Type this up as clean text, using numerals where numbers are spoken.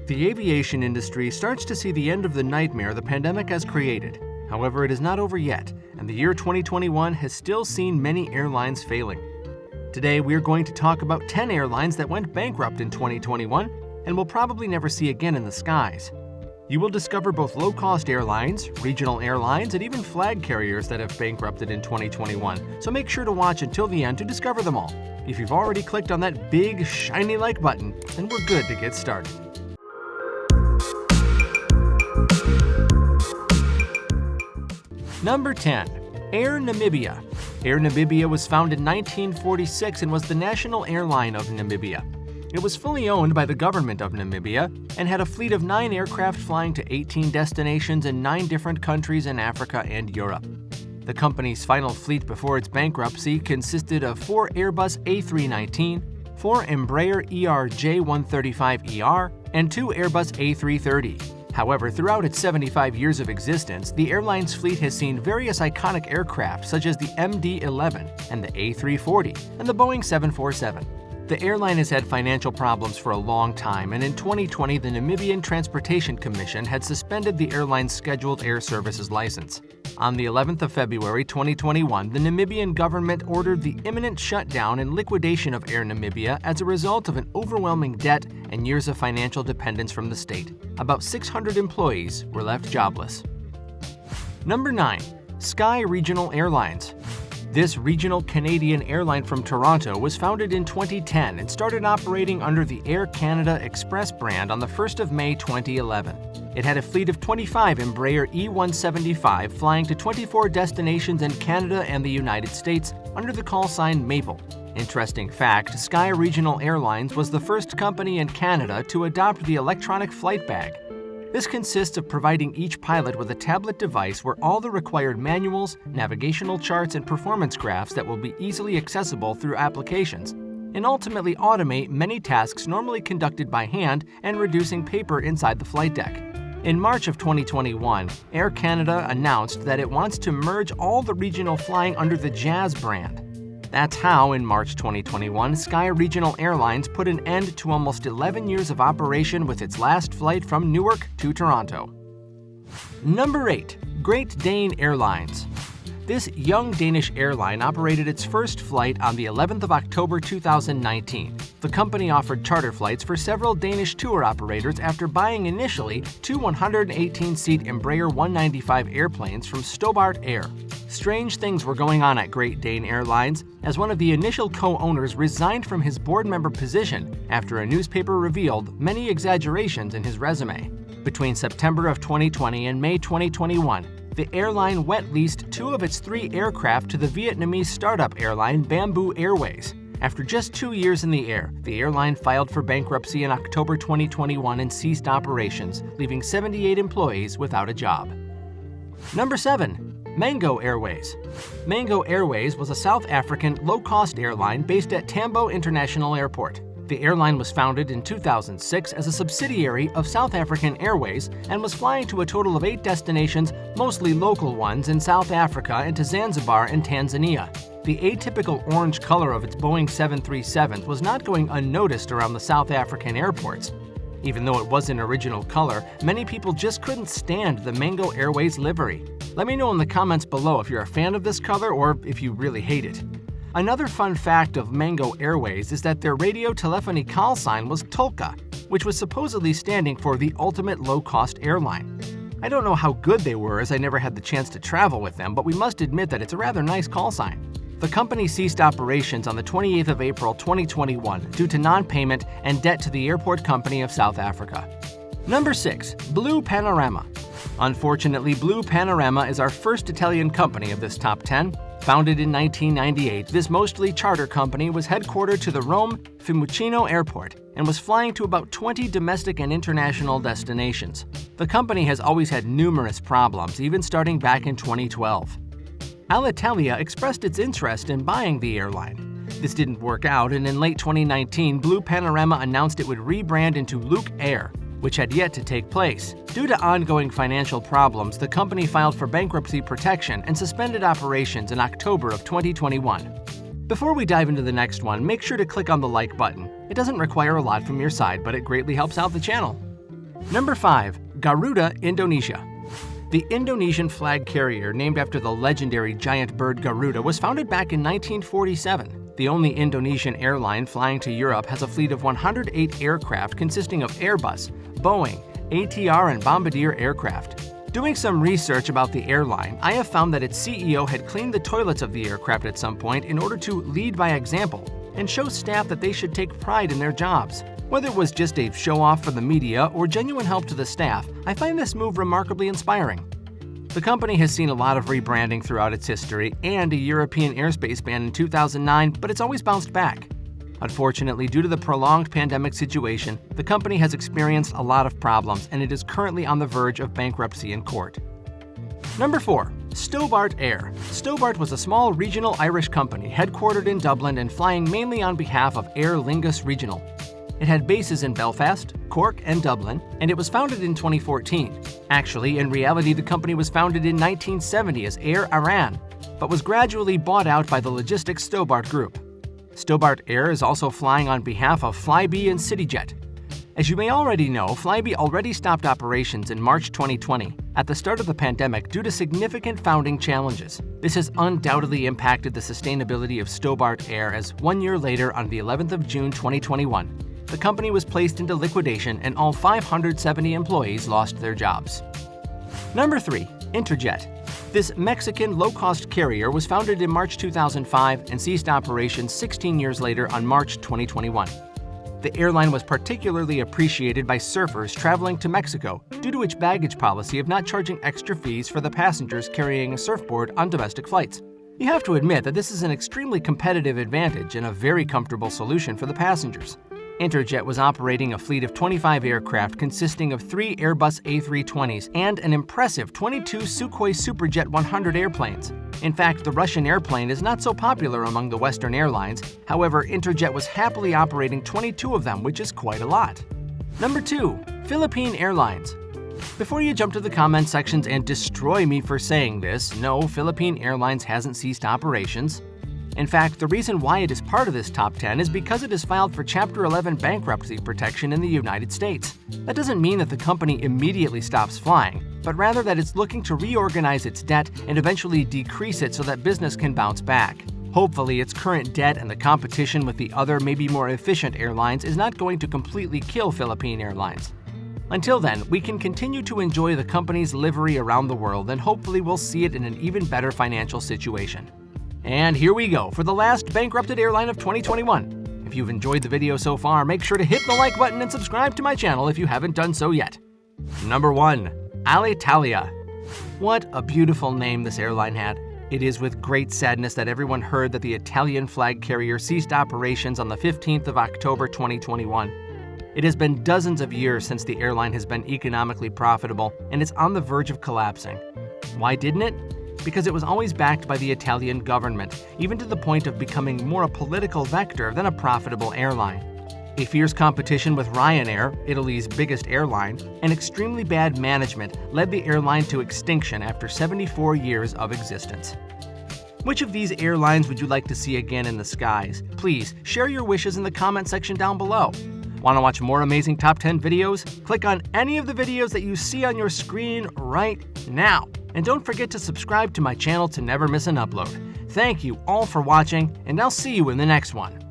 The aviation industry starts to see the end of the nightmare the pandemic has created. However, it is not over yet, and the year 2021 has still seen many airlines failing. Today, we are going to talk about 10 airlines that went bankrupt in 2021 and will probably never see again in the skies. You will discover both low-cost airlines, regional airlines, and even flag carriers that have bankrupted in 2021, so make sure to watch until the end to discover them all. If you've already clicked on that big, shiny like button, then we're good to get started. Number 10. Air Namibia. Air Namibia was founded in 1946 and was the national airline of Namibia. It was fully owned by the government of Namibia and had a fleet of 9 aircraft flying to 18 destinations in 9 different countries in Africa and Europe. The company's final fleet before its bankruptcy consisted of 4 Airbus A319, 4 Embraer ERJ-135ER, and 2 Airbus A330. However, throughout its 75 years of existence, the airline's fleet has seen various iconic aircraft such as the MD-11 and the A340 and the Boeing 747. The airline has had financial problems for a long time, and in 2020, the Namibian Transportation Commission had suspended the airline's scheduled air services license. On the 11th of February 2021, the Namibian government ordered the imminent shutdown and liquidation of Air Namibia as a result of an overwhelming debt and years of financial dependence from the state. About 600 employees were left jobless. Number 9. Sky Regional Airlines. This regional Canadian airline from Toronto was founded in 2010 and started operating under the Air Canada Express brand on the 1st of May 2011. It had a fleet of 25 Embraer E175 flying to 24 destinations in Canada and the United States under the call sign Maple. Interesting fact, Sky Regional Airlines was the first company in Canada to adopt the electronic flight bag. This consists of providing each pilot with a tablet device where all the required manuals, navigational charts, and performance graphs that will be easily accessible through applications, and ultimately automate many tasks normally conducted by hand and reducing paper inside the flight deck. In March of 2021, Air Canada announced that it wants to merge all the regional flying under the Jazz brand. That's how, in March 2021, Sky Regional Airlines put an end to almost 11 years of operation with its last flight from Newark to Toronto. Number 8. Great Dane Airlines. This young Danish airline operated its first flight on the 11th of October 2019. The company offered charter flights for several Danish tour operators after buying initially 2 118-seat Embraer 195 airplanes from Stobart Air. Strange things were going on at Great Dane Airlines, as one of the initial co-owners resigned from his board member position after a newspaper revealed many exaggerations in his resume. Between September of 2020 and May 2021, the airline wet leased 2 of its 3 aircraft to the Vietnamese startup airline Bamboo Airways. After just 2 years in the air, the airline filed for bankruptcy in October 2021 and ceased operations, leaving 78 employees without a job. Number 7. Mango Airways. Mango Airways was a South African low-cost airline based at Tambo International Airport. The airline was founded in 2006 as a subsidiary of South African Airways and was flying to a total of 8 destinations, mostly local ones, in South Africa and to Zanzibar and Tanzania. The atypical orange color of its Boeing 737 was not going unnoticed around the South African airports. Even though it was an original color, many people just couldn't stand the Mango Airways livery. Let me know in the comments below if you're a fan of this color or if you really hate it. Another fun fact of Mango Airways is that their radio telephony call sign was Tolka, which was supposedly standing for the ultimate low-cost airline. I don't know how good they were as I never had the chance to travel with them, but we must admit that it's a rather nice call sign. The company ceased operations on the 28th of April 2021 due to non-payment and debt to the Airport Company of South Africa. Number 6. Blue Panorama. Unfortunately, Blue Panorama is our first Italian company of this top 10. Founded in 1998, this mostly charter company was headquartered to the Rome Fiumicino Airport and was flying to about 20 domestic and international destinations. The company has always had numerous problems, even starting back in 2012. Alitalia expressed its interest in buying the airline. This didn't work out, and in late 2019, Blue Panorama announced it would rebrand into Luke Air, which had yet to take place. Due to ongoing financial problems, the company filed for bankruptcy protection and suspended operations in October of 2021. Before we dive into the next one, make sure to click on the like button. It doesn't require a lot from your side, but it greatly helps out the channel. Number 5. Garuda, Indonesia. The Indonesian flag carrier, named after the legendary giant bird Garuda, was founded back in 1947. The only Indonesian airline flying to Europe has a fleet of 108 aircraft consisting of Airbus, Boeing, ATR, and Bombardier aircraft. Doing some research about the airline, I have found that its CEO had cleaned the toilets of the aircraft at some point in order to lead by example and show staff that they should take pride in their jobs. Whether it was just a show-off for the media or genuine help to the staff, I find this move remarkably inspiring. The company has seen a lot of rebranding throughout its history and a European airspace ban in 2009, but it's always bounced back. Unfortunately, due to the prolonged pandemic situation, the company has experienced a lot of problems and it is currently on the verge of bankruptcy in court. Number 4. Stobart Air. Stobart was a small regional Irish company headquartered in Dublin and flying mainly on behalf of Aer Lingus Regional. It had bases in Belfast, Cork, and Dublin, and it was founded in 2014. Actually, in reality, the company was founded in 1970 as Air Iran, but was gradually bought out by the logistics Stobart Group. Stobart Air is also flying on behalf of Flybe and CityJet. As you may already know, Flybe already stopped operations in March 2020 at the start of the pandemic due to significant founding challenges. This has undoubtedly impacted the sustainability of Stobart Air as 1 year later, on the 11th of June 2021, the company was placed into liquidation and all 570 employees lost their jobs. Number 3. Interjet. This Mexican low-cost carrier was founded in March 2005 and ceased operations 16 years later on March 2021. The airline was particularly appreciated by surfers traveling to Mexico due to its baggage policy of not charging extra fees for the passengers carrying a surfboard on domestic flights. You have to admit that this is an extremely competitive advantage and a very comfortable solution for the passengers. Interjet was operating a fleet of 25 aircraft consisting of 3 Airbus A320s and an impressive 22 Sukhoi Superjet 100 airplanes. In fact, the Russian airplane is not so popular among the Western airlines. However, Interjet was happily operating 22 of them, which is quite a lot. Number 2. Philippine Airlines. Before you jump to the comment sections and destroy me for saying this, no, Philippine Airlines hasn't ceased operations. In fact, the reason why it is part of this top 10 is because it is filed for Chapter 11 bankruptcy protection in the United States. That doesn't mean that the company immediately stops flying, but rather that it's looking to reorganize its debt and eventually decrease it so that business can bounce back. Hopefully, its current debt and the competition with the other, maybe more efficient airlines is not going to completely kill Philippine Airlines. Until then, we can continue to enjoy the company's livery around the world and hopefully we'll see it in an even better financial situation. And here we go for the last bankrupted airline of 2021. If you've enjoyed the video so far, make sure to hit the like button and subscribe to my channel if you haven't done so yet. Number 1. Alitalia. What a beautiful name this airline had. It is with great sadness that everyone heard that the Italian flag carrier ceased operations on the 15th of October 2021. It has been dozens of years since the airline has been economically profitable, and it's on the verge of collapsing. Why didn't it? Because it was always backed by the Italian government, even to the point of becoming more a political vector than a profitable airline. A fierce competition with Ryanair, Italy's biggest airline, and extremely bad management led the airline to extinction after 74 years of existence. Which of these airlines would you like to see again in the skies? Please share your wishes in the comment section down below. Want to watch more amazing top 10 videos? Click on any of the videos that you see on your screen right now. And don't forget to subscribe to my channel to never miss an upload. Thank you all for watching, and I'll see you in the next one.